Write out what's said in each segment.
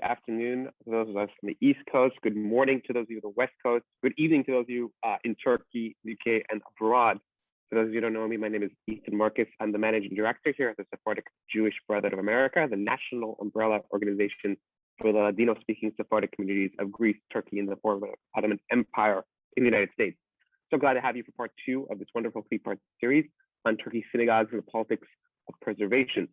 afternoon to those of us from the East Coast. Good morning to those of you on the West Coast. Good evening to those of you in Turkey, UK, and abroad. For those of you who don't know me, my name is Ethan Marcus. I'm the managing director here at the Sephardic Jewish Brotherhood of America, the national umbrella organization for the Ladino-speaking Sephardic communities of Greece, Turkey, and the former Ottoman Empire in the United States. So glad to have you for part 2 of this wonderful 3-part series on Turkey's synagogues and the politics of preservation.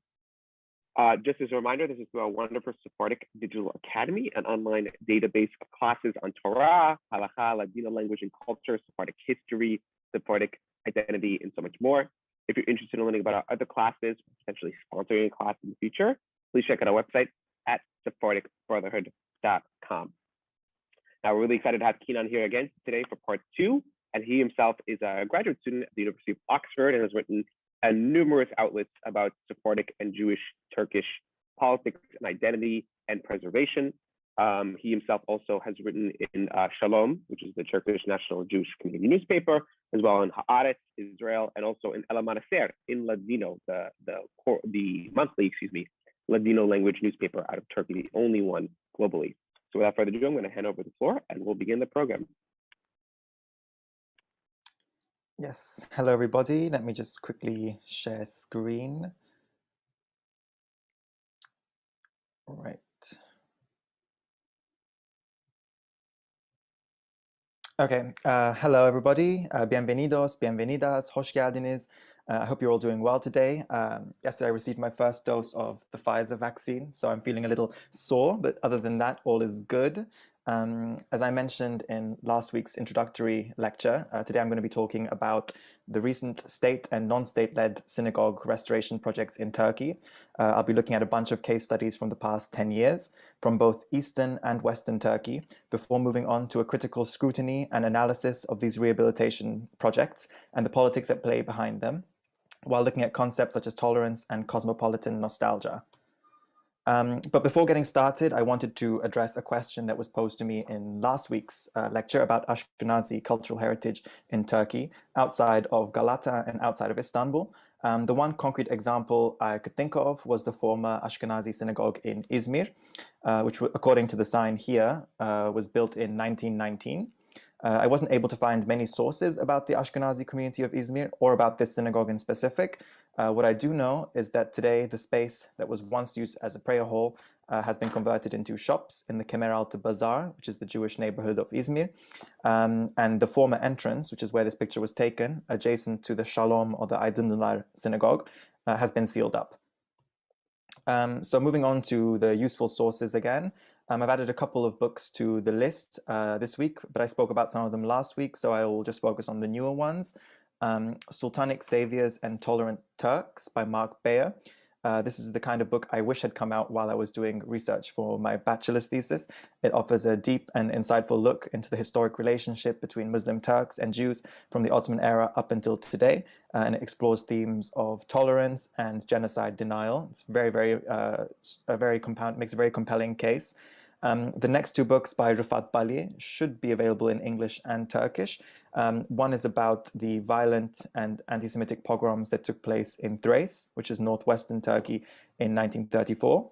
Just as a reminder, this is through our wonderful Sephardic Digital Academy, an online database of classes on Torah, Halakha, Ladino language and culture, Sephardic history, Sephardic identity, and so much more. If you're interested in learning about our other classes, potentially sponsoring a class in the future, please check out our website at sephardicbrotherhood.com. Now, we're really excited to have Keenan here again today for part 2, and he himself is a graduate student at the University of Oxford and has written numerous outlets about Sephardic and Jewish Turkish politics and identity and preservation. He himself also has written in Shalom, which is the Turkish National Jewish Community newspaper, as well in Haaretz, Israel, and also in El Amanecer in Ladino, the monthly, Ladino language newspaper out of Turkey, the only one globally. So without further ado, I'm going to hand over the floor and we'll begin the program. Yes, hello everybody. Let me just quickly share screen. All right. Okay, hello everybody. Bienvenidos, bienvenidas, hoş geldiniz. I hope you're all doing well today. Yesterday I received my first dose of the Pfizer vaccine, so I'm feeling a little sore, but other than that, all is good. As I mentioned in last week's introductory lecture, today I'm going to be talking about the recent state and non-state-led synagogue restoration projects in Turkey. I'll be looking at a bunch of case studies from the past 10 years, from both Eastern and Western Turkey, before moving on to a critical scrutiny and analysis of these rehabilitation projects and the politics at play behind them, while looking at concepts such as tolerance and cosmopolitan nostalgia. But before getting started, I wanted to address a question that was posed to me in last week's lecture about Ashkenazi cultural heritage in Turkey, outside of Galata and outside of Istanbul. The one concrete example I could think of was the former Ashkenazi synagogue in Izmir, which, according to the sign here, was built in 1919. I wasn't able to find many sources about the Ashkenazi community of Izmir or about this synagogue in specific. What I do know is that today the space that was once used as a prayer hall has been converted into shops in the Kemeraltı Bazaar, which is the Jewish neighborhood of Izmir. And the former entrance, which is where this picture was taken, adjacent to the Shalom or the Aydınlılar synagogue, has been sealed up. So moving on to the useful sources again. I've added a couple of books to the list this week, but I spoke about some of them last week, so I will just focus on the newer ones. Sultanic Saviors and Tolerant Turks by Mark Bayer. This is the kind of book I wish had come out while I was doing research for my bachelor's thesis. It offers a deep and insightful look into the historic relationship between Muslim Turks and Jews from the Ottoman era up until today, and it explores themes of tolerance and genocide denial. It's makes a very compelling case. The next 2 books by Rıfat Bali should be available in English and Turkish. One is about the violent and anti-Semitic pogroms that took place in Thrace, which is northwestern Turkey, in 1934.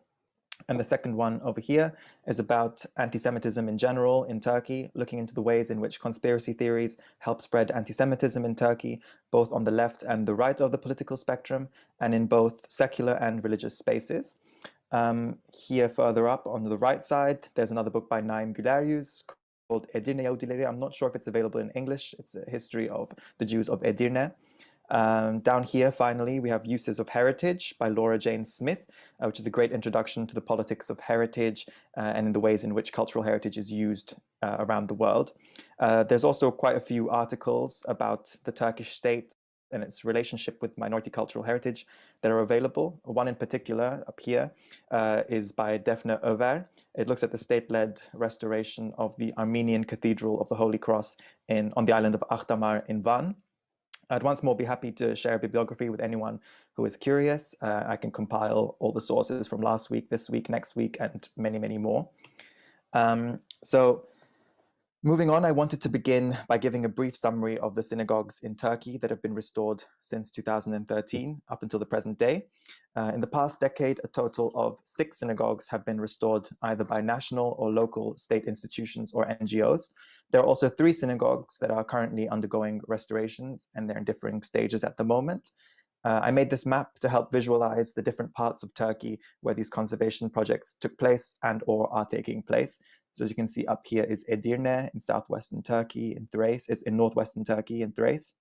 And the second one over here is about anti-Semitism in general in Turkey, looking into the ways in which conspiracy theories help spread anti-Semitism in Turkey, both on the left and the right of the political spectrum, and in both secular and religious spaces. Here further up on the right side, there's another book by Naim Gülerius called Edirne Yahudileri. I'm not sure if it's available in English. It's a history of the Jews of Edirne. Down here, finally, we have Uses of Heritage by Laura Jane Smith, which is a great introduction to the politics of heritage and in the ways in which cultural heritage is used around the world. There's also quite a few articles about the Turkish state and its relationship with minority cultural heritage that are available. One in particular up here is by Defne Över. It looks at the state-led restoration of the Armenian Cathedral of the Holy Cross on the island of Akhdamar in Van. I'd once more be happy to share a bibliography with anyone who is curious. I can compile all the sources from last week, this week, next week, and many, many more. So Moving on, I wanted to begin by giving a brief summary of the synagogues in Turkey that have been restored since 2013 up until the present day. In the past decade, a total of 6 synagogues have been restored either by national or local state institutions or NGOs. There are also 3 synagogues that are currently undergoing restorations, and they're in differing stages at the moment. I made this map to help visualize the different parts of Turkey where these conservation projects took place and or are taking place. So as you can see up here is Edirne in southwestern Turkey, in Thrace, is in northwestern Turkey, in Thrace.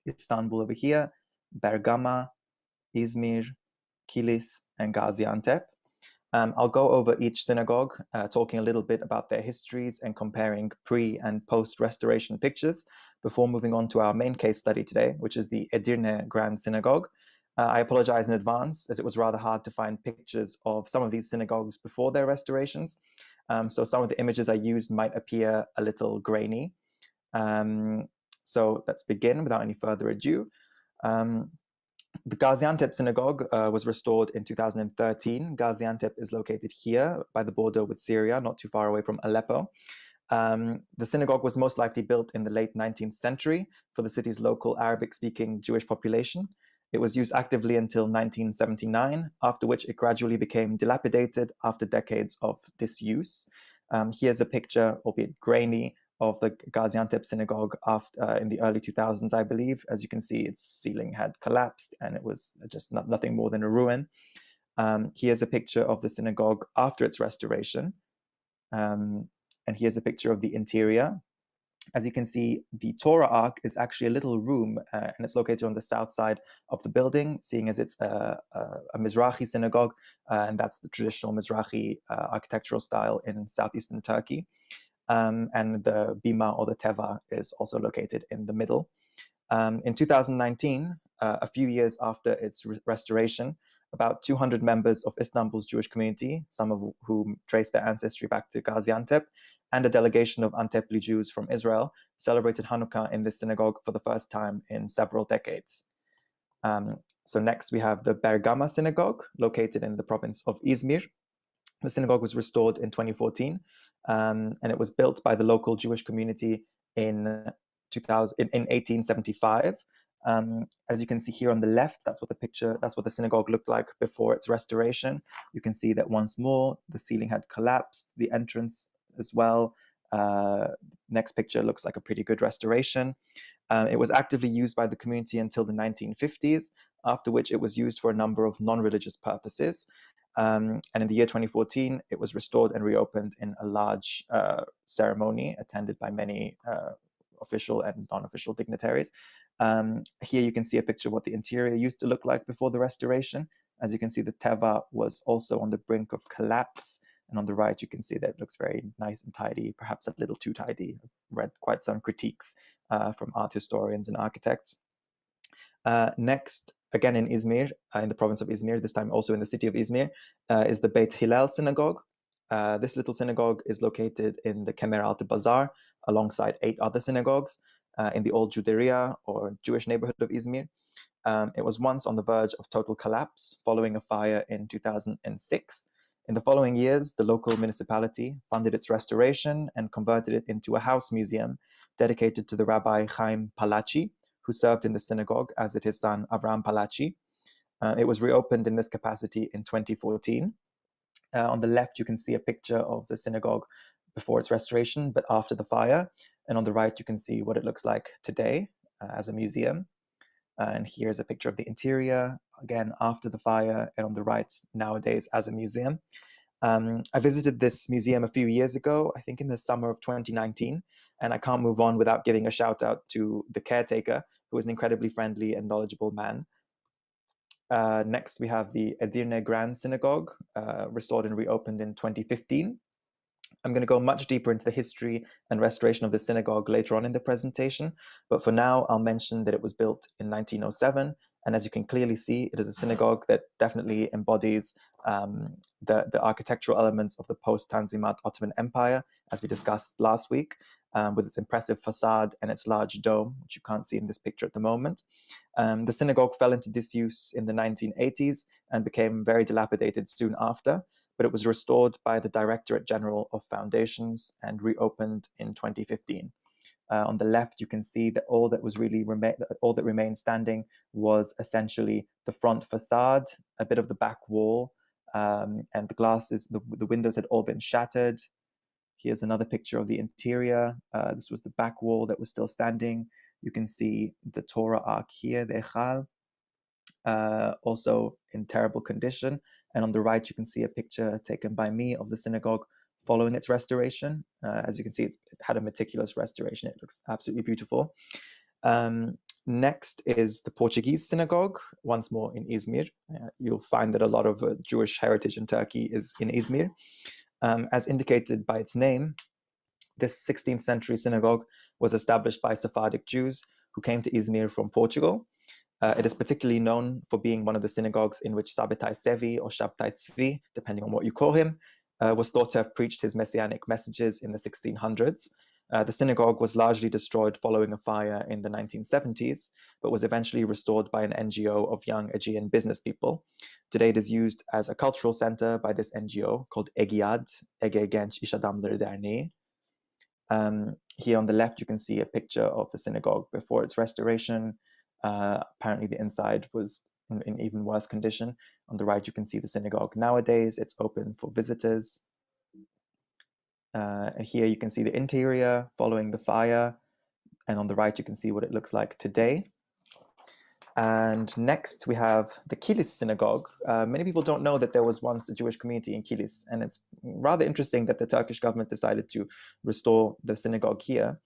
Istanbul over here, Bergama, Izmir, Kilis, and Gaziantep. I'll go over each synagogue, talking a little bit about their histories and comparing pre- and post-restoration pictures before moving on to our main case study today, which is the Edirne Grand Synagogue. I apologize in advance, as it was rather hard to find pictures of some of these synagogues before their restorations. So some of the images I used might appear a little grainy. So let's begin without any further ado. The Gaziantep Synagogue was restored in 2013. Gaziantep is located here by the border with Syria, not too far away from Aleppo. The synagogue was most likely built in the late 19th century for the city's local Arabic-speaking Jewish population. It was used actively until 1979, after which it gradually became dilapidated after decades of disuse. Here's a picture, albeit grainy, of the Gaziantep synagogue in the early 2000s, I believe. As you can see, its ceiling had collapsed and it was just nothing more than a ruin. Here's a picture of the synagogue after its restoration. And here's a picture of the interior. As you can see, the Torah Ark is actually a little room, and it's located on the south side of the building, seeing as it's a Mizrahi synagogue, and that's the traditional Mizrahi architectural style in southeastern Turkey. And the Bima or the Teva is also located in the middle. In 2019, a few years after its restoration, about 200 members of Istanbul's Jewish community, some of whom trace their ancestry back to Gaziantep, and a delegation of Antepli Jews from Israel celebrated Hanukkah in this synagogue for the first time in several decades. So next we have the Bergama Synagogue, located in the province of Izmir. The synagogue was restored in 2014, and it was built by the local Jewish community in 1875. As you can see here on the left, that's what the synagogue looked like before its restoration. You can see that once more, the ceiling had collapsed, the entrance as well. Next picture looks like a pretty good restoration. It was actively used by the community until the 1950s, after which it was used for a number of non-religious purposes. And in the year 2014, it was restored and reopened in a large ceremony attended by many official and non-official dignitaries. Here you can see a picture of what the interior used to look like before the restoration. As you can see, the Teva was also on the brink of collapse. And on the right, you can see that it looks very nice and tidy, perhaps a little too tidy. I've read quite some critiques from art historians and architects. Next, again in Izmir, in the province of Izmir, this time also in the city of Izmir, is the Beit Hillel synagogue. This little synagogue is located in the Kemer Altı Bazaar, alongside 8 other synagogues in the old Juderia or Jewish neighborhood of Izmir. It was once on the verge of total collapse following a fire in 2006. In the following years, the local municipality funded its restoration and converted it into a house museum dedicated to the Rabbi Chaim Palachi, who served in the synagogue, as did his son Avram Palachi. It was reopened in this capacity in 2014. On the left, you can see a picture of the synagogue before its restoration, but after the fire. And on the right, you can see what it looks like today as a museum. And here's a picture of the interior, again, after the fire, and on the right, nowadays as a museum. I visited this museum a few years ago, I think in the summer of 2019, and I can't move on without giving a shout out to the caretaker, who is an incredibly friendly and knowledgeable man. Next, we have the Edirne Grand Synagogue, restored and reopened in 2015. I'm going to go much deeper into the history and restoration of the synagogue later on in the presentation, but for now, I'll mention that it was built in 1907, and as you can clearly see, it is a synagogue that definitely embodies the architectural elements of the post-Tanzimat Ottoman Empire, as we discussed last week, with its impressive facade and its large dome, which you can't see in this picture at the moment. The synagogue fell into disuse in the 1980s and became very dilapidated soon after. but it was restored by the Directorate General of Foundations and reopened in 2015. On the left, you can see that all that remained standing was essentially the front facade, a bit of the back wall, and the windows had all been shattered. Here's another picture of the interior. This was the back wall that was still standing. You can see the Torah ark here, the Echal, also in terrible condition. And on the right, you can see a picture taken by me of the synagogue following its restoration. As you can see, it had a meticulous restoration. It looks absolutely beautiful. Next is the Portuguese synagogue, once more in Izmir. You'll find that a lot of Jewish heritage in Turkey is in Izmir. As indicated by its name, this 16th century synagogue was established by Sephardic Jews who came to Izmir from Portugal. It is particularly known for being one of the synagogues in which Sabbatai Sevi or Shabtai Tzvi, depending on what you call him, was thought to have preached his messianic messages in the 1600s. The synagogue was largely destroyed following a fire in the 1970s, but was eventually restored by an NGO of young Aegean business people. Today it is used as a cultural center by this NGO called Egiad, Ege Genç İş Adamları Derneği. Here on the left, you can see a picture of the synagogue before its restoration. Apparently the inside was in even worse condition. On the right, you can see the synagogue nowadays. It's open for visitors. And here you can see the interior following the fire. And on the right, you can see what it looks like today. And next we have the Kilis synagogue. Many people don't know that there was once a Jewish community in Kilis, and it's rather interesting that the Turkish government decided to restore the synagogue here.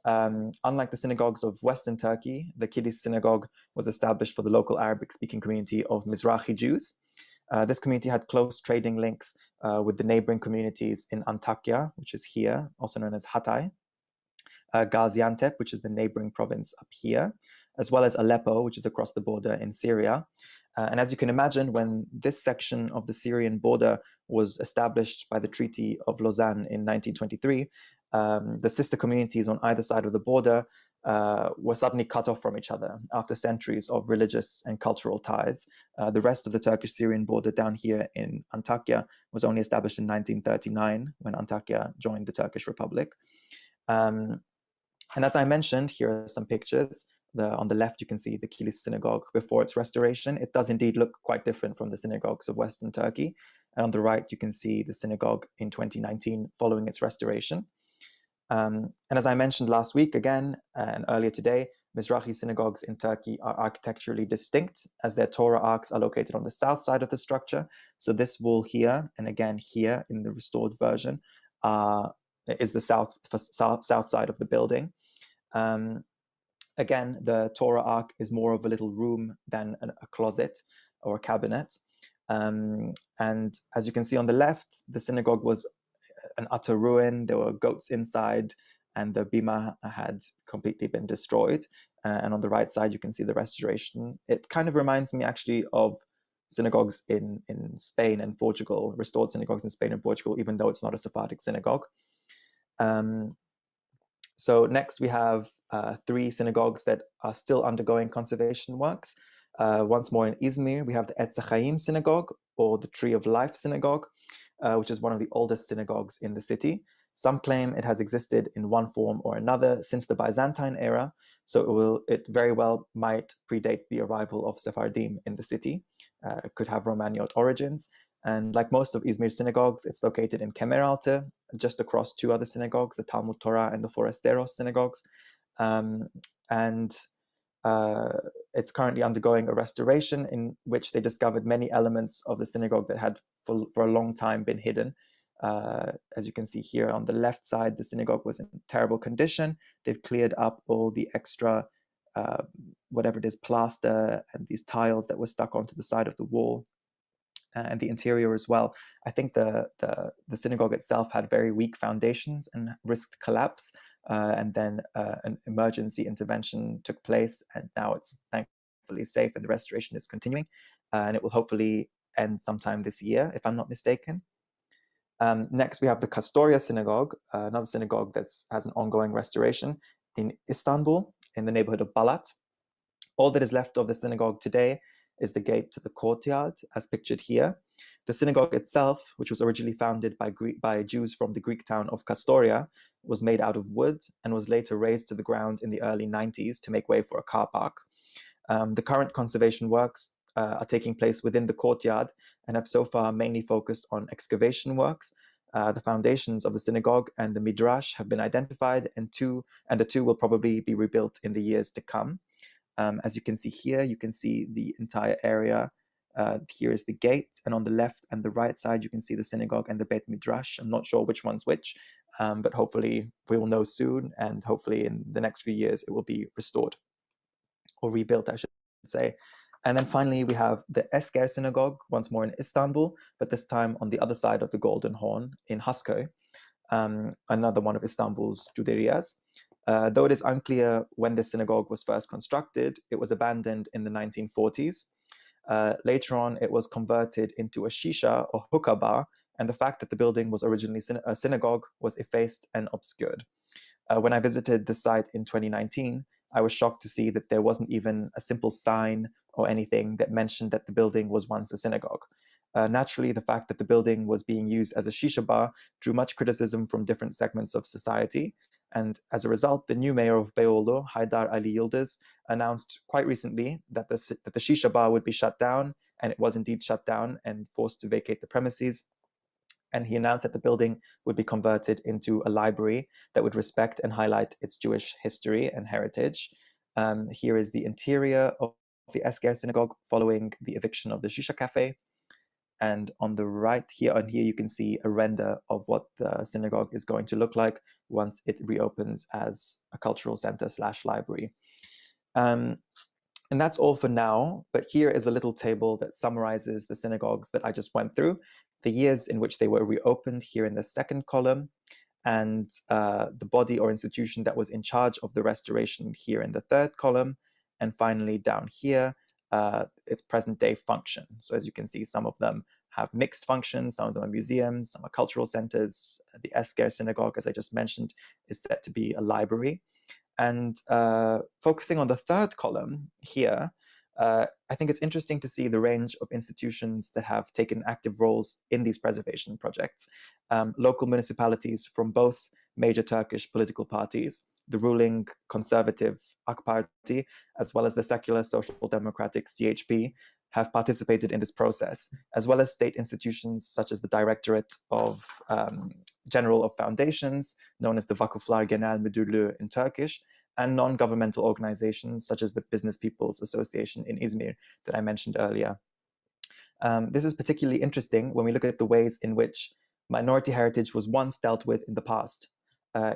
Unlike the synagogues of Western Turkey, the Kilis synagogue was established for the local Arabic-speaking community of Mizrahi Jews. This community had close trading links with the neighboring communities in Antakya, which is here, also known as Hatay, Gaziantep, which is the neighboring province up here, as well as Aleppo, which is across the border in Syria. And as you can imagine, when this section of the Syrian border was established by the Treaty of Lausanne in 1923, the sister communities on either side of the border were suddenly cut off from each other after centuries of religious and cultural ties. The rest of the Turkish-Syrian border down here in Antakya was only established in 1939 when Antakya joined the Turkish Republic. And as I mentioned, here are some pictures. On the left, you can see the Kilis synagogue before its restoration. It does indeed look quite different from the synagogues of Western Turkey. And on the right, you can see the synagogue in 2019 following its restoration. And as I mentioned last week again, and earlier today, Mizrahi synagogues in Turkey are architecturally distinct as their Torah arcs are located on the south side of the structure. So this wall here, and again here in the restored version, is the south side of the building. Again, the Torah ark is more of a little room than a closet or a cabinet. And as you can see on the left, the synagogue was an utter ruin. There were goats inside, and the bima had completely been destroyed. And on the right side, you can see the restoration. It kind of reminds me actually of synagogues in Spain and Portugal, restored synagogues in Spain and Portugal, even though it's not a Sephardic synagogue. So next we have 3 synagogues that are still undergoing conservation works. Once more in Izmir, we have the Etz Chaim synagogue, or the Tree of Life synagogue, which is one of the oldest synagogues in the city. Some claim it has existed in one form or another since the Byzantine era, so it very well might predate the arrival of Sephardim in the city. It could have Romaniote origins. And like most of Izmir's synagogues, it's located in Kemeralte, just across 2 other synagogues, the Talmud Torah and the Forasteros synagogues. It's currently undergoing a restoration in which they discovered many elements of the synagogue that had for a long time been hidden. As you can see here on the left side, the synagogue was in terrible condition. They've cleared up all the extra, whatever it is, plaster and these tiles that were stuck onto the side of the wall. And the interior as well. I think the synagogue itself had very weak foundations and risked collapse. And then an emergency intervention took place, and now it's thankfully safe, and the restoration is continuing. And it will hopefully end sometime this year, if I'm not mistaken. Next, we have the Kastoria synagogue, another synagogue that has an ongoing restoration in Istanbul, in the neighborhood of Balat. All that is left of the synagogue today is the gate to the courtyard, as pictured here. The synagogue itself, which was originally founded by Jews from the Greek town of Castoria, was made out of wood and was later razed to the ground in the early 90s to make way for a car park. The current conservation works are taking place within the courtyard and have so far mainly focused on excavation works. The foundations of the synagogue and the midrash have been identified, and the two will probably be rebuilt in the years to come. As you can see here, you can see the entire area. Here is the gate, and on the left and the right side, you can see the synagogue and the Beit Midrash. I'm not sure which one's which, but hopefully we will know soon, and hopefully in the next few years it will be restored or rebuilt, I should say. And then finally, we have the Esker Synagogue, once more in Istanbul, but this time on the other side of the Golden Horn in Haskoy, another one of Istanbul's Juderias. Though it is unclear when this synagogue was first constructed, it was abandoned in the 1940s. Later on, it was converted into a shisha or hookah bar, and the fact that the building was originally a synagogue was effaced and obscured. When I visited the site in 2019, I was shocked to see that there wasn't even a simple sign or anything that mentioned that the building was once a synagogue. Naturally, the fact that the building was being used as a shisha bar drew much criticism from different segments of society. And as a result, the new mayor of Beyoğlu, Haydar Ali Yildiz, announced quite recently that the shisha bar would be shut down, and it was indeed shut down and forced to vacate the premises. And he announced that the building would be converted into a library that would respect and highlight its Jewish history and heritage. Here is the interior of the Esker Synagogue following the eviction of the Shisha Cafe. And on the right here, you can see a render of what the synagogue is going to look like once it reopens as a cultural center / library. And that's all for now, but here is a little table that summarizes the synagogues that I just went through, the years in which they were reopened here in the second column, and the body or institution that was in charge of the restoration here in the third column, and finally down here, its present day function. So as you can see, some of them have mixed functions, some of them are museums, some are cultural centers. The Esker Synagogue, as I just mentioned, is set to be a library. And focusing on the third column here, I think it's interesting to see the range of institutions that have taken active roles in these preservation projects. Local municipalities from both major Turkish political parties, the ruling conservative AK Party, as well as the secular social democratic CHP, have participated in this process, as well as state institutions such as the Directorate of General of Foundations, known as the Vakıflar Genel Müdürlüğü in Turkish, and non-governmental organizations such as the Business People's Association in Izmir that I mentioned earlier. This is particularly interesting when we look at the ways in which minority heritage was once dealt with in the past.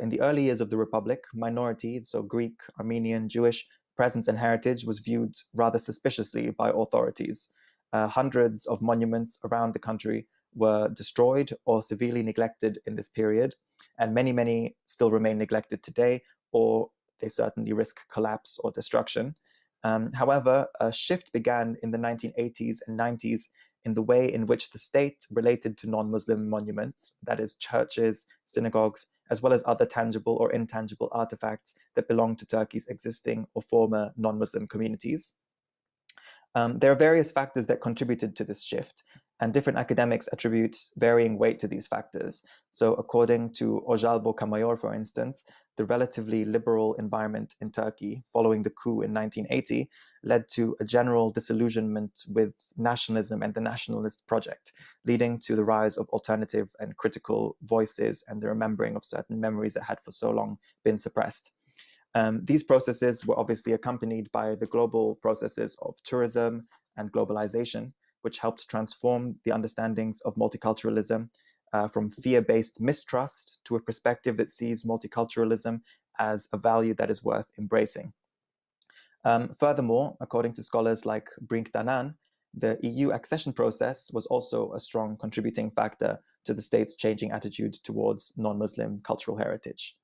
In the early years of the Republic, minority, so Greek, Armenian, Jewish, presence and heritage was viewed rather suspiciously by authorities. Hundreds of monuments around the country were destroyed or severely neglected in this period, and many still remain neglected today, or they certainly risk collapse or destruction. However, a shift began in the 1980s and 90s in the way in which the state related to non-Muslim monuments, that is churches, synagogues, as well as other tangible or intangible artifacts that belong to Turkey's existing or former non-Muslim communities. There are various factors that contributed to this shift, and different academics attribute varying weight to these factors. So according to Ojalvo Kamayor, for instance, the relatively liberal environment in Turkey following the coup in 1980 led to a general disillusionment with nationalism and the nationalist project, leading to the rise of alternative and critical voices and the remembering of certain memories that had for so long been suppressed. These processes were obviously accompanied by the global processes of tourism and globalization, which helped transform the understandings of multiculturalism from fear-based mistrust to a perspective that sees multiculturalism as a value that is worth embracing. Furthermore, according to scholars like Brink Danan, the EU accession process was also a strong contributing factor to the state's changing attitude towards non-Muslim cultural heritage.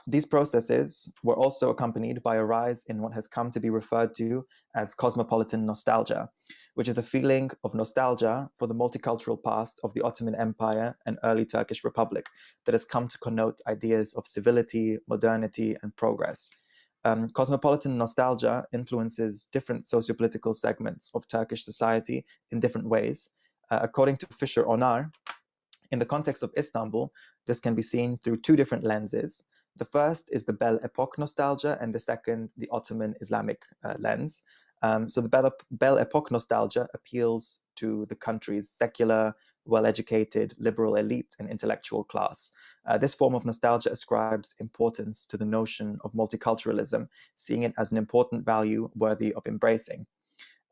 These processes were also accompanied by a rise in what has come to be referred to as cosmopolitan nostalgia, which is a feeling of nostalgia for the multicultural past of the Ottoman Empire and early Turkish Republic that has come to connote ideas of civility, modernity, and progress. Cosmopolitan nostalgia influences different sociopolitical segments of Turkish society in different ways. According to Fisher Onar, in the context of Istanbul, this can be seen through two different lenses. The first is the Belle Epoque nostalgia, and the second, the Ottoman Islamic lens. So the Belle Epoque nostalgia appeals to the country's secular, well-educated, liberal elite and intellectual class. This form of nostalgia ascribes importance to the notion of multiculturalism, seeing it as an important value worthy of embracing,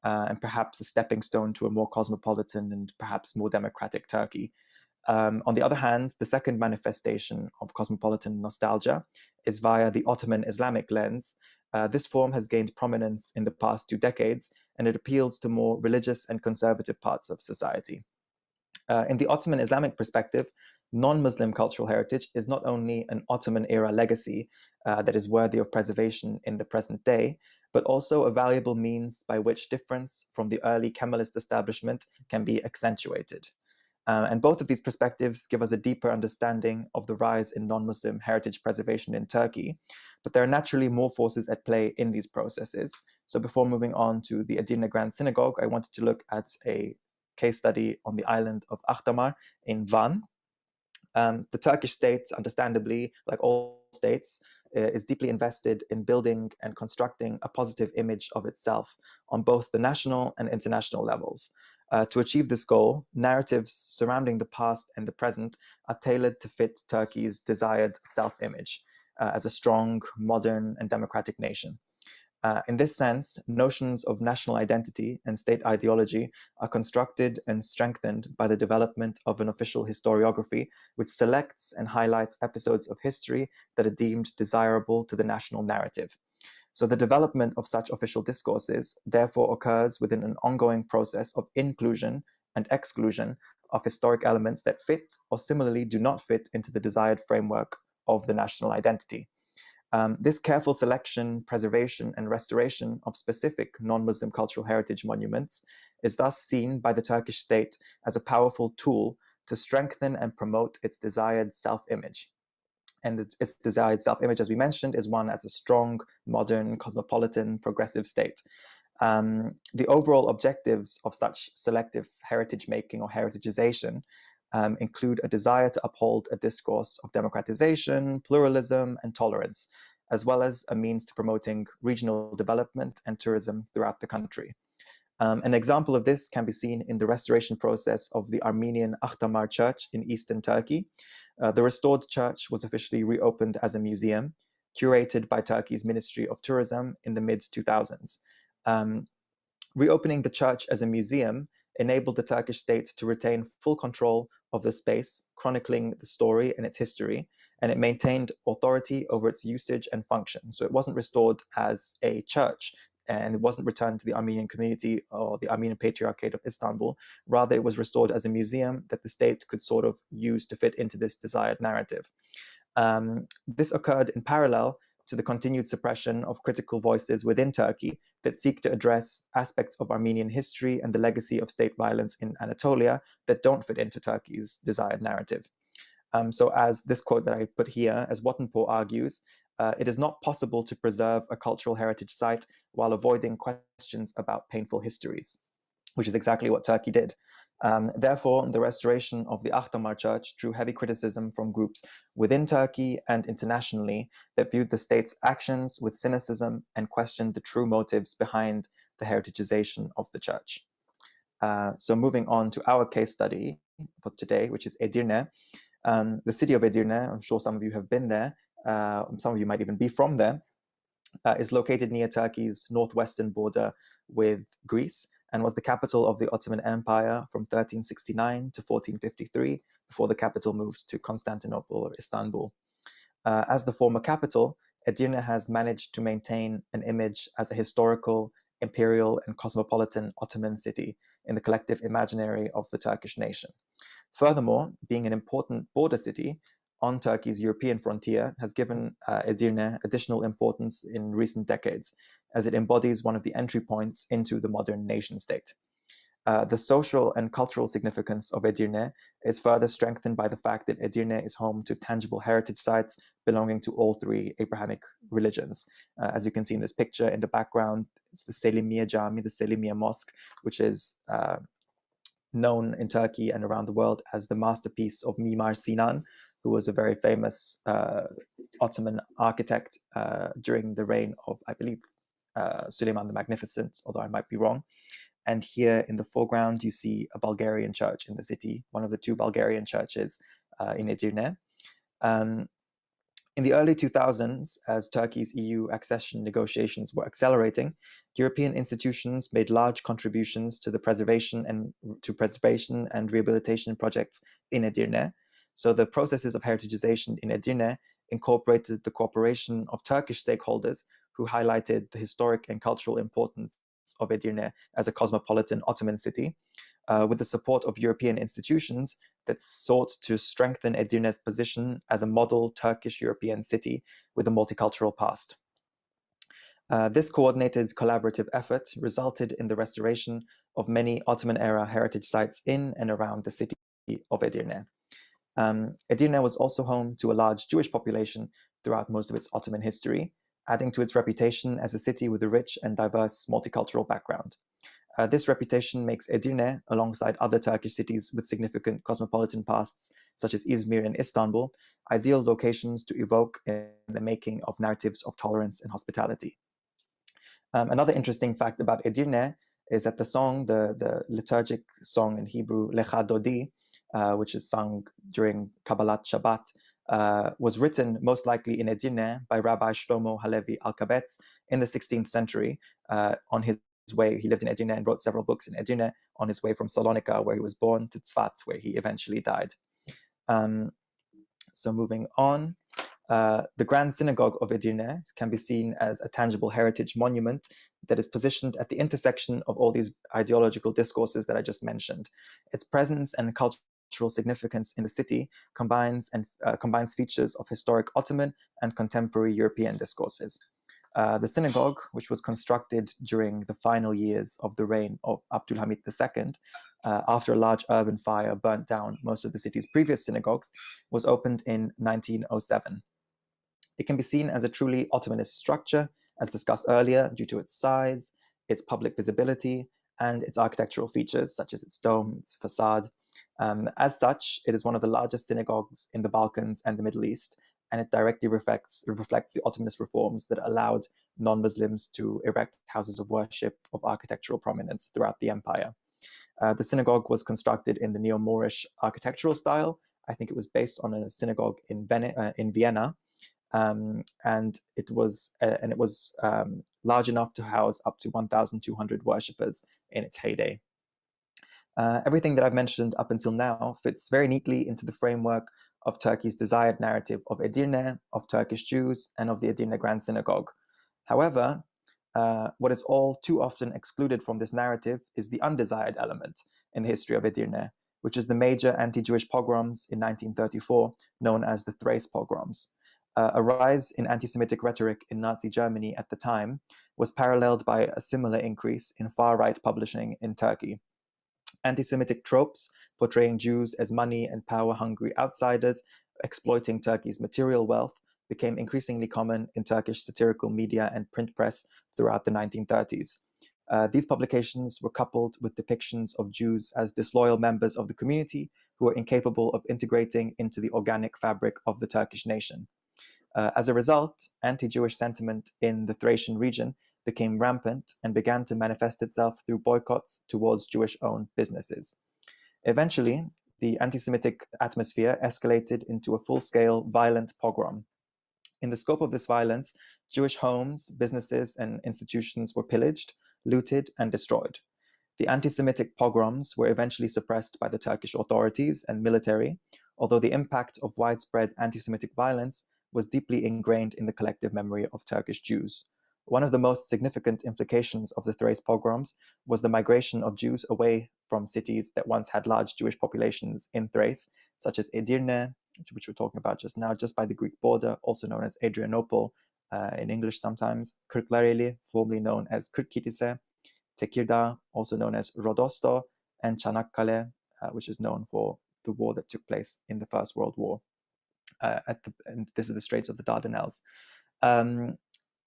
and perhaps a stepping stone to a more cosmopolitan and perhaps more democratic Turkey. On the other hand, the second manifestation of cosmopolitan nostalgia is via the Ottoman Islamic lens. This form has gained prominence in the past 2 decades, and it appeals to more religious and conservative parts of society. In the Ottoman Islamic perspective, non-Muslim cultural heritage is not only an Ottoman-era legacy that is worthy of preservation in the present day, but also a valuable means by which difference from the early Kemalist establishment can be accentuated. And both of these perspectives give us a deeper understanding of the rise in non-Muslim heritage preservation in Turkey, but there are naturally more forces at play in these processes. So before moving on to the Edirne Grand Synagogue, I wanted to look at a case study on the island of Akdamar in Van. The Turkish state, understandably, like all states, is deeply invested in building and constructing a positive image of itself on both the national and international levels. To achieve this goal, narratives surrounding the past and the present are tailored to fit Turkey's desired self-image as a strong, modern, and democratic nation. In this sense, notions of national identity and state ideology are constructed and strengthened by the development of an official historiography, which selects and highlights episodes of history that are deemed desirable to the national narrative. So the development of such official discourses therefore occurs within an ongoing process of inclusion and exclusion of historic elements that fit or similarly do not fit into the desired framework of the national identity. This careful selection, preservation, and restoration of specific non-Muslim cultural heritage monuments is thus seen by the Turkish state as a powerful tool to strengthen and promote its desired self-image. And its desired self-image, as we mentioned, is one as a strong, modern, cosmopolitan, progressive state. The overall objectives of such selective heritage making or heritagization include a desire to uphold a discourse of democratization, pluralism, and tolerance, as well as a means to promoting regional development and tourism throughout the country. An example of this can be seen in the restoration process of the Armenian Akdamar Church in eastern Turkey. The restored church was officially reopened as a museum, curated by Turkey's Ministry of Tourism in the mid-2000s. Reopening the church as a museum enabled the Turkish state to retain full control of the space, chronicling the story and its history, and it maintained authority over its usage and function. So it wasn't restored as a church, and it wasn't returned to the Armenian community or the Armenian Patriarchate of Istanbul. Rather, it was restored as a museum that the state could sort of use to fit into this desired narrative. This occurred in parallel to the continued suppression of critical voices within Turkey that seek to address aspects of Armenian history and the legacy of state violence in Anatolia that don't fit into Turkey's desired narrative. So as this quote that I put here, as Wattenpour argues, it is not possible to preserve a cultural heritage site while avoiding questions about painful histories, which is exactly what Turkey did. Therefore, the restoration of the Akdamar Church drew heavy criticism from groups within Turkey and internationally that viewed the state's actions with cynicism and questioned the true motives behind the heritagization of the church. So moving on to our case study for today, which is Edirne. The city of Edirne, I'm sure some of you have been there, some of you might even be from there, is located near Turkey's northwestern border with Greece and was the capital of the Ottoman Empire from 1369 to 1453, before the capital moved to Constantinople or Istanbul. As the former capital, Edirne has managed to maintain an image as a historical, imperial, and cosmopolitan Ottoman city in the collective imaginary of the Turkish nation. Furthermore, being an important border city on Turkey's European frontier has given Edirne additional importance in recent decades, as it embodies one of the entry points into the modern nation state. The social and cultural significance of Edirne is further strengthened by the fact that Edirne is home to tangible heritage sites belonging to all three Abrahamic religions. As you can see in this picture in the background, it's the Selimiye Jami, the Selimiye Mosque, which is known in Turkey and around the world as the masterpiece of Mimar Sinan, who was a very famous Ottoman architect during the reign of, I believe, Suleiman the Magnificent, although I might be wrong. And here in the foreground, you see a Bulgarian church in the city, one of the two Bulgarian churches in Edirne. In the early 2000s, as Turkey's EU accession negotiations were accelerating, European institutions made large contributions to the preservation and rehabilitation projects in Edirne. So the processes of heritagization in Edirne incorporated the cooperation of Turkish stakeholders who highlighted the historic and cultural importance of Edirne as a cosmopolitan Ottoman city, with the support of European institutions that sought to strengthen Edirne's position as a model Turkish European city with a multicultural past. This coordinated collaborative effort resulted in the restoration of many Ottoman-era heritage sites in and around the city of Edirne. Edirne was also home to a large Jewish population throughout most of its Ottoman history, adding to its reputation as a city with a rich and diverse multicultural background. This reputation makes Edirne, alongside other Turkish cities with significant cosmopolitan pasts, such as Izmir and Istanbul, ideal locations to evoke in the making of narratives of tolerance and hospitality. Another interesting fact about Edirne is that the song, the liturgic song in Hebrew, Lecha Dodi, which is sung during Kabbalat Shabbat, was written most likely in Edirne by Rabbi Shlomo Halevi Alkabetz in the 16th century on his way. He lived in Edirne and wrote several books in Edirne on his way from Salonika, where he was born, to Tzfat, where he eventually died. So moving on, the Grand Synagogue of Edirne can be seen as a tangible heritage monument that is positioned at the intersection of all these ideological discourses that I just mentioned. Its presence and cultural significance in the city combines features of historic Ottoman and contemporary European discourses. The synagogue, which was constructed during the final years of the reign of Abdulhamid II, after a large urban fire burnt down most of the city's previous synagogues, was opened in 1907. It can be seen as a truly Ottomanist structure, as discussed earlier, due to its size, its public visibility, and its architectural features, such as its dome, its facade. As such, it is one of the largest synagogues in the Balkans and the Middle East, and it directly reflects the Ottomanist reforms that allowed non-Muslims to erect houses of worship of architectural prominence throughout the empire. The synagogue was constructed in the Neo-Moorish architectural style. I think it was based on a synagogue in Vienna, and it was large enough to house up to 1,200 worshippers in its heyday. Everything that I've mentioned up until now fits very neatly into the framework of Turkey's desired narrative of Edirne, of Turkish Jews, and of the Edirne Grand Synagogue. However, what is all too often excluded from this narrative is the undesired element in the history of Edirne, which is the major anti-Jewish pogroms in 1934, known as the Thrace pogroms. A rise in anti-Semitic rhetoric in Nazi Germany at the time was paralleled by a similar increase in far-right publishing in Turkey. Anti-Semitic tropes portraying Jews as money and power-hungry outsiders exploiting Turkey's material wealth became increasingly common in Turkish satirical media and print press throughout the 1930s. These publications were coupled with depictions of Jews as disloyal members of the community who were incapable of integrating into the organic fabric of the Turkish nation. As a result, anti-Jewish sentiment in the Thracian region became rampant and began to manifest itself through boycotts towards Jewish-owned businesses. Eventually, the anti-Semitic atmosphere escalated into a full-scale violent pogrom. In the scope of this violence, Jewish homes, businesses, and institutions were pillaged, looted, and destroyed. The anti-Semitic pogroms were eventually suppressed by the Turkish authorities and military, although the impact of widespread anti-Semitic violence was deeply ingrained in the collective memory of Turkish Jews. One of the most significant implications of the Thrace pogroms was the migration of Jews away from cities that once had large Jewish populations in Thrace, such as Edirne, which we're talking about just now, just by the Greek border, also known as Adrianople in English sometimes, Kırklareli, formerly known as Kırkilise, Tekirdağ, also known as Rodosto, and Çanakkale, which is known for the war that took place in the First World War. And this is the Straits of the Dardanelles.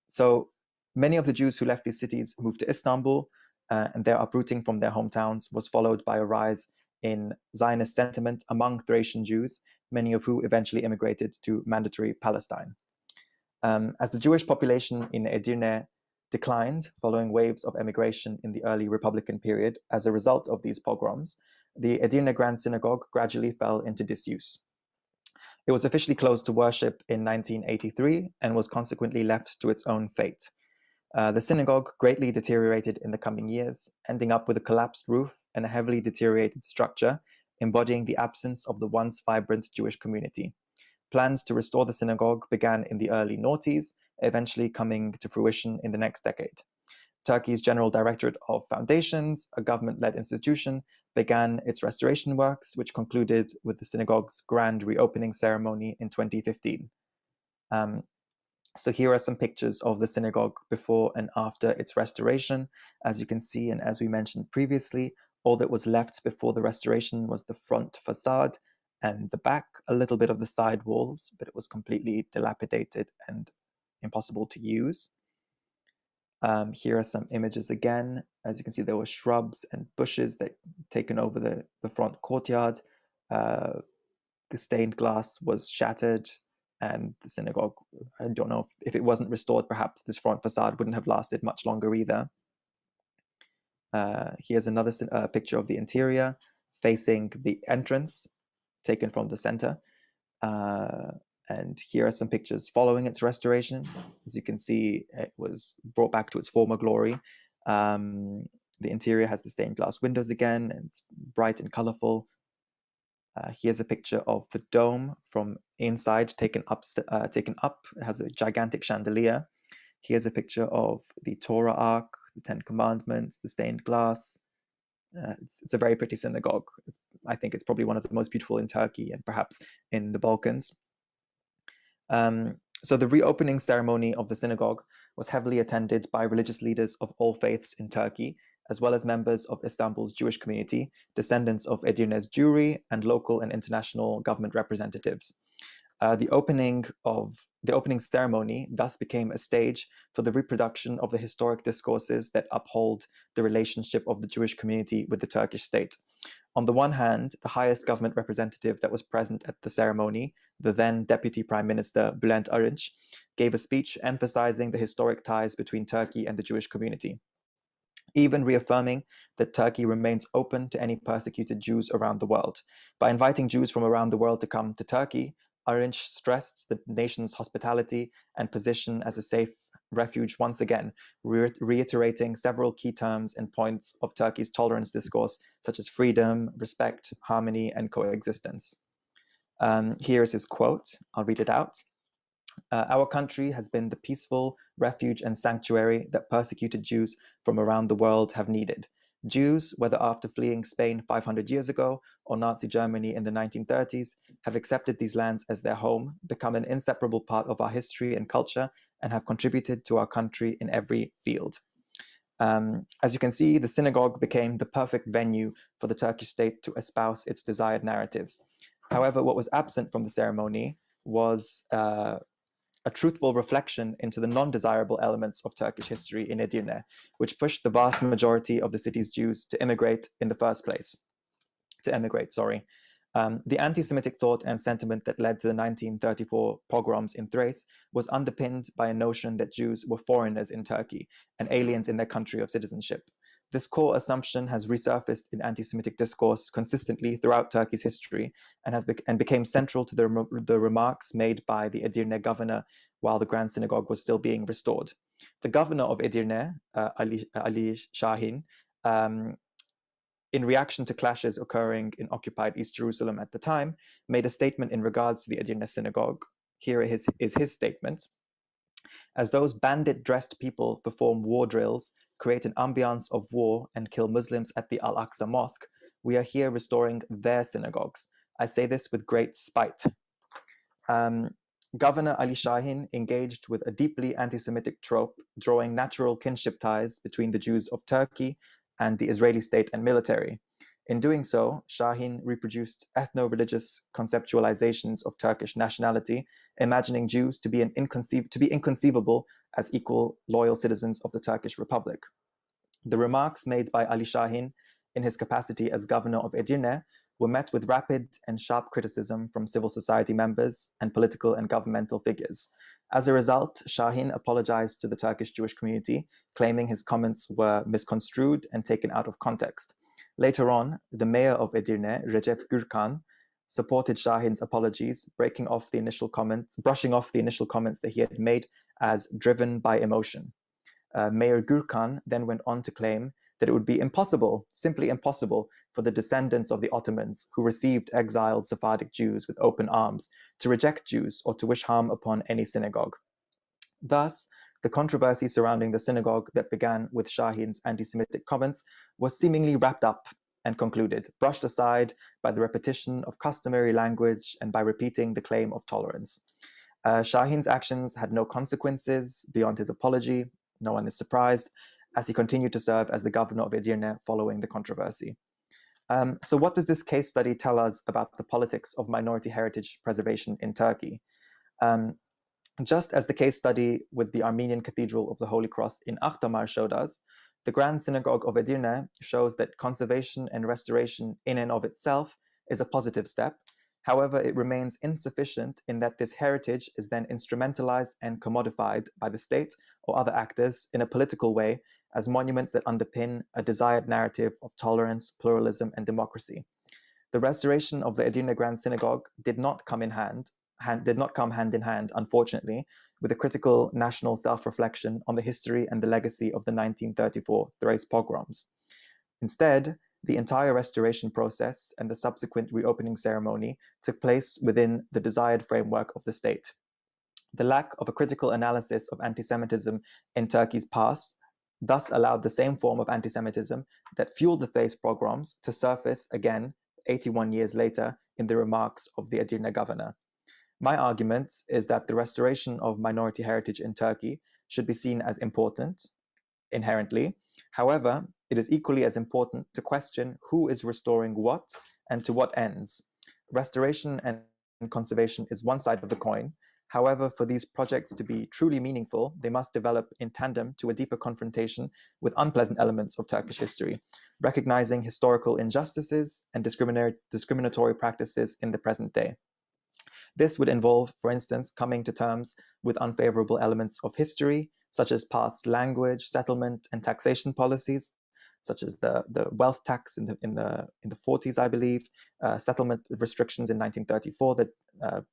So many of the Jews who left these cities moved to Istanbul, and their uprooting from their hometowns was followed by a rise in Zionist sentiment among Thracian Jews, many of who eventually immigrated to mandatory Palestine. As the Jewish population in Edirne declined following waves of emigration in the early Republican period as a result of these pogroms, the Edirne Grand Synagogue gradually fell into disuse. It was officially closed to worship in 1983 and was consequently left to its own fate. The synagogue greatly deteriorated in the coming years, ending up with a collapsed roof and a heavily deteriorated structure, embodying the absence of the once vibrant Jewish community. Plans to restore the synagogue began in the early noughties, eventually coming to fruition in the next decade. Turkey's General Directorate of Foundations, a government-led institution, began its restoration works, which concluded with the synagogue's grand reopening ceremony in 2015. So here are some pictures of the synagogue before and after its restoration. As you can see, and as we mentioned previously, all that was left before the restoration was the front facade and the back, a little bit of the side walls, but it was completely dilapidated and impossible to use. Here are some images again. As you can see, there were shrubs and bushes that taken over the front courtyard. The stained glass was shattered, and the synagogue, I don't know if it wasn't restored, perhaps this front facade wouldn't have lasted much longer either. Here's another picture of the interior facing the entrance, taken from the center. And here are some pictures following its restoration. As you can see, it was brought back to its former glory. The interior has the stained glass windows again, and it's bright and colorful. Here's a picture of the dome from inside, taken up. It has a gigantic chandelier. Here's a picture of the Torah Ark, the Ten Commandments, the stained glass. It's a very pretty synagogue. I think it's probably one of the most beautiful in Turkey and perhaps in the Balkans. So the reopening ceremony of the synagogue was heavily attended by religious leaders of all faiths in Turkey, as well as members of Istanbul's Jewish community, descendants of Edirne's Jewry, and local and international government representatives. The opening ceremony thus became a stage for the reproduction of the historic discourses that uphold the relationship of the Jewish community with the Turkish state. On the one hand, the highest government representative that was present at the ceremony, the then Deputy Prime Minister Bülent Arınç, gave a speech emphasizing the historic ties between Turkey and the Jewish community, even reaffirming that Turkey remains open to any persecuted Jews around the world. By inviting Jews from around the world to come to Turkey, Arınç stressed the nation's hospitality and position as a safe refuge once again, reiterating several key terms and points of Turkey's tolerance discourse, such as freedom, respect, harmony, and coexistence. Here is his quote. I'll read it out. Our country has been the peaceful refuge and sanctuary that persecuted Jews from around the world have needed. Jews, whether after fleeing Spain 500 years ago or Nazi Germany in the 1930s, have accepted these lands as their home, become an inseparable part of our history and culture, and have contributed to our country in every field. As you can see, the synagogue became the perfect venue for the Turkish state to espouse its desired narratives. However, what was absent from the ceremony was a truthful reflection into the non-desirable elements of Turkish history in Edirne, which pushed the vast majority of the city's Jews to emigrate in the first place. The anti-Semitic thought and sentiment that led to the 1934 pogroms in Thrace was underpinned by a notion that Jews were foreigners in Turkey and aliens in their country of citizenship. This core assumption has resurfaced in anti-Semitic discourse consistently throughout Turkey's history and became central to the remarks made by the Edirne governor while the Grand Synagogue was still being restored. The governor of Edirne, Ali Şahin, in reaction to clashes occurring in occupied East Jerusalem at the time, made a statement in regards to the Edirne synagogue. Here is his statement. As those bandit-dressed people perform war drills, create an ambiance of war, and kill Muslims at the Al-Aqsa Mosque, we are here restoring their synagogues. I say this with great spite. Governor Ali Şahin engaged with a deeply anti-Semitic trope, drawing natural kinship ties between the Jews of Turkey and the Israeli state and military. In doing so, Şahin reproduced ethno-religious conceptualizations of Turkish nationality, imagining Jews to be inconceivable as equal loyal citizens of the Turkish Republic. The remarks made by Ali Şahin in his capacity as governor of Edirne were met with rapid and sharp criticism from civil society members and political and governmental figures. As a result, Şahin apologized to the Turkish Jewish community, claiming his comments were misconstrued and taken out of context. Later on, the mayor of Edirne, Recep Gürkan, supported Şahin's apologies, brushing off the initial comments that he had made as driven by emotion. Mayor Gürkan then went on to claim that it would be impossible, simply impossible, for the descendants of the Ottomans who received exiled Sephardic Jews with open arms to reject Jews or to wish harm upon any synagogue. Thus, the controversy surrounding the synagogue that began with Şahin's anti-Semitic comments was seemingly wrapped up and concluded, brushed aside by the repetition of customary language and by repeating the claim of tolerance. Şahin's actions had no consequences beyond his apology. No one is surprised, as he continued to serve as the governor of Edirne following the controversy. So what does this case study tell us about the politics of minority heritage preservation in Turkey? Just as the case study with the Armenian Cathedral of the Holy Cross in Ahtamar showed us, the Grand Synagogue of Edirne shows that conservation and restoration in and of itself is a positive step. However, it remains insufficient in that this heritage is then instrumentalized and commodified by the state or other actors in a political way as monuments that underpin a desired narrative of tolerance, pluralism, and democracy. The restoration of the Edirne Grand Synagogue did not come hand in hand, unfortunately, with a critical national self-reflection on the history and the legacy of the 1934 Thrace pogroms. Instead, the entire restoration process and the subsequent reopening ceremony took place within the desired framework of the state. The lack of a critical analysis of anti-Semitism in Turkey's past thus allowed the same form of anti-Semitism that fueled the Thrace pogroms to surface again 81 years later in the remarks of the Edirne governor. My argument is that the restoration of minority heritage in Turkey should be seen as important, inherently. However, it is equally as important to question who is restoring what and to what ends. Restoration and conservation is one side of the coin. However, for these projects to be truly meaningful, they must develop in tandem to a deeper confrontation with unpleasant elements of Turkish history, recognizing historical injustices and discriminatory practices in the present day. This would involve, for instance, coming to terms with unfavorable elements of history, such as past language, settlement, and taxation policies, such as the wealth tax in the 40s, I believe, settlement restrictions in 1934 that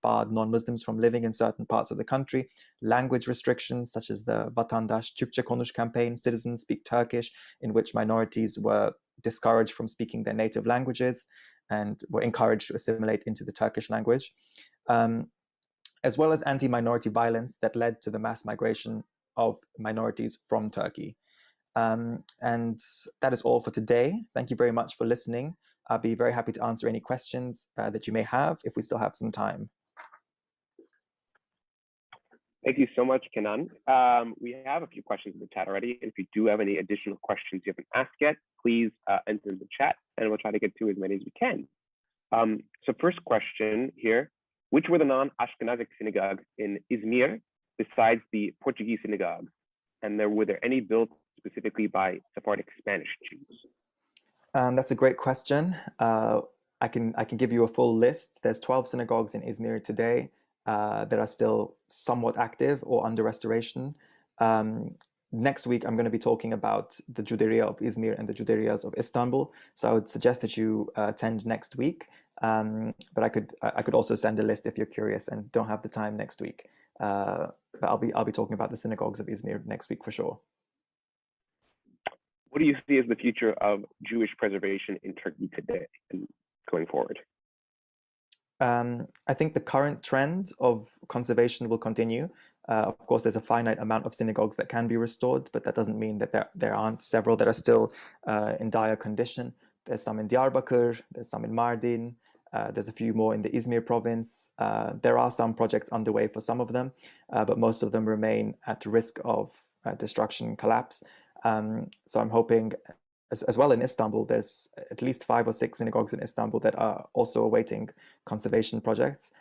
barred non-Muslims from living in certain parts of the country, language restrictions such as the Vatandaş Türkçe Konuş campaign, Citizens Speak Turkish, in which minorities were discouraged from speaking their native languages and were encouraged to assimilate into the Turkish language, as well as anti-minority violence that led to the mass migration of minorities from Turkey. And that is all for today. Thank you very much for listening. I'll be very happy to answer any questions that you may have if we still have some time. Thank you so much, Kenan. We have a few questions in the chat already. If you do have any additional questions you haven't asked yet, please enter in the chat and we'll try to get to as many as we can. So first question here, which were the non-Ashkenazic synagogues in Izmir besides the Portuguese synagogues? And were there any built specifically by Sephardic Spanish Jews? That's a great question. I can give you a full list. There's 12 synagogues in Izmir today that are still somewhat active or under restoration. Next week, I'm going to be talking about the Juderia of Izmir and the Juderias of Istanbul. So I would suggest that you attend next week. But I could also send a list if you're curious and don't have the time next week. But I'll be talking about the synagogues of Izmir next week for sure. What do you see as the future of Jewish preservation in Turkey today and going forward? I think the current trend of conservation will continue. Of course, there's a finite amount of synagogues that can be restored, but that doesn't mean that there aren't several that are still in dire condition. There's some in Diyarbakir, there's some in Mardin, there's a few more in the Izmir province. There are some projects underway for some of them, but most of them remain at risk of destruction and collapse. So I'm hoping as well in Istanbul, there's at least 5 or 6 synagogues in Istanbul that are also awaiting conservation projects.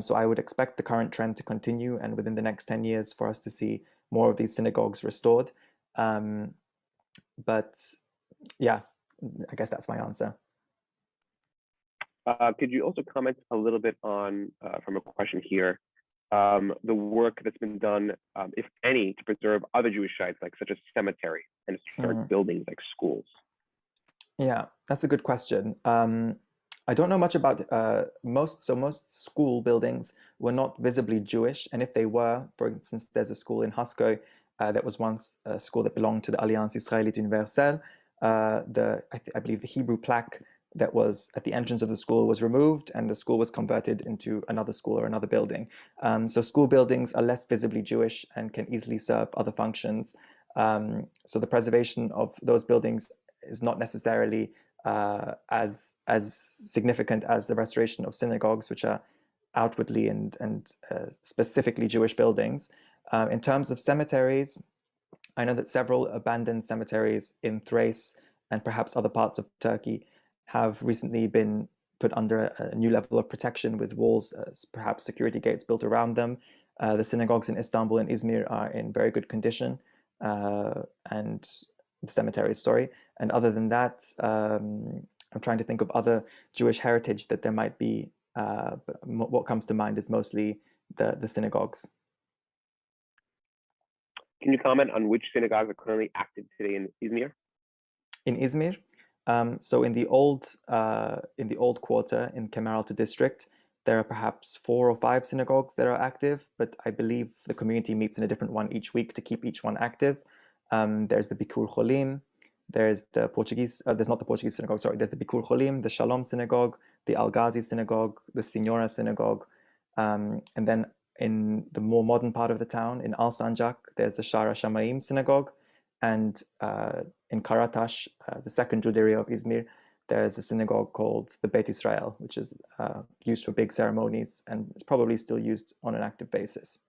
So I would expect the current trend to continue, and within the next 10 years for us to see more of these synagogues restored. But yeah, I guess that's my answer. Could you also comment a little bit on, from a question here, the work that's been done, if any, to preserve other Jewish sites, like such as cemeteries and historic buildings like schools? Yeah, that's a good question. I don't know much about most school buildings were not visibly Jewish, and if they were, for instance, there's a school in Haskoy that was once a school that belonged to the Alliance Israélite Universelle. I believe the Hebrew plaque that was at the entrance of the school was removed, and the school was converted into another school or another building. So school buildings are less visibly Jewish and can easily serve other functions. So the preservation of those buildings is not necessarily as significant as the restoration of synagogues, which are outwardly and specifically Jewish buildings. In terms of cemeteries, I know that several abandoned cemeteries in Thrace and perhaps other parts of Turkey have recently been put under a new level of protection with walls, perhaps security gates built around them. The synagogues in Istanbul and Izmir are in very good condition, and the cemeteries, sorry. And other than that, I'm trying to think of other Jewish heritage that there might be. But what comes to mind is mostly the synagogues. Can you comment on which synagogues are currently active today in Izmir? In Izmir, so in the old quarter in Kemeraltı district, there are perhaps 4 or 5 synagogues that are active, but I believe the community meets in a different one each week to keep each one active. There's the Bikur Cholim, there's the Portuguese, there's not the Portuguese synagogue, sorry, there's the Bikur Cholim, the Shalom synagogue, the Al Ghazi synagogue, the Signora synagogue, and then in the more modern part of the town, in Al Sanjak, there's the Shara Shamaim synagogue, and in Karataş, the second area of Izmir, there's a synagogue called the Beit Israel, which is used for big ceremonies and is probably still used on an active basis.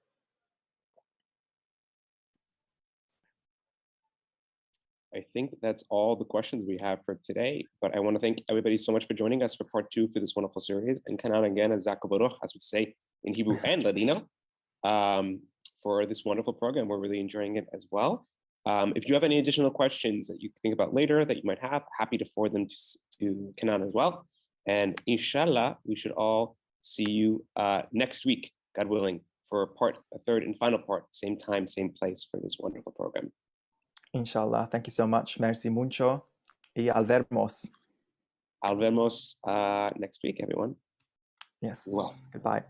I think that's all the questions we have for today, but I want to thank everybody so much for joining us for part 2 for this wonderful series, and Kanan again, as Zaka Baruch, as we say in Hebrew and Ladino, for this wonderful program. We're really enjoying it as well. If you have any additional questions that you think about later that you might have, happy to forward them to Kanan as well. And inshallah, we should all see you next week, God willing, for a third and final part, same time, same place for this wonderful program. Inshallah. Thank you so much. Merci mucho. Y al vermos. Al vemos next week, everyone. Yes. Well. Goodbye.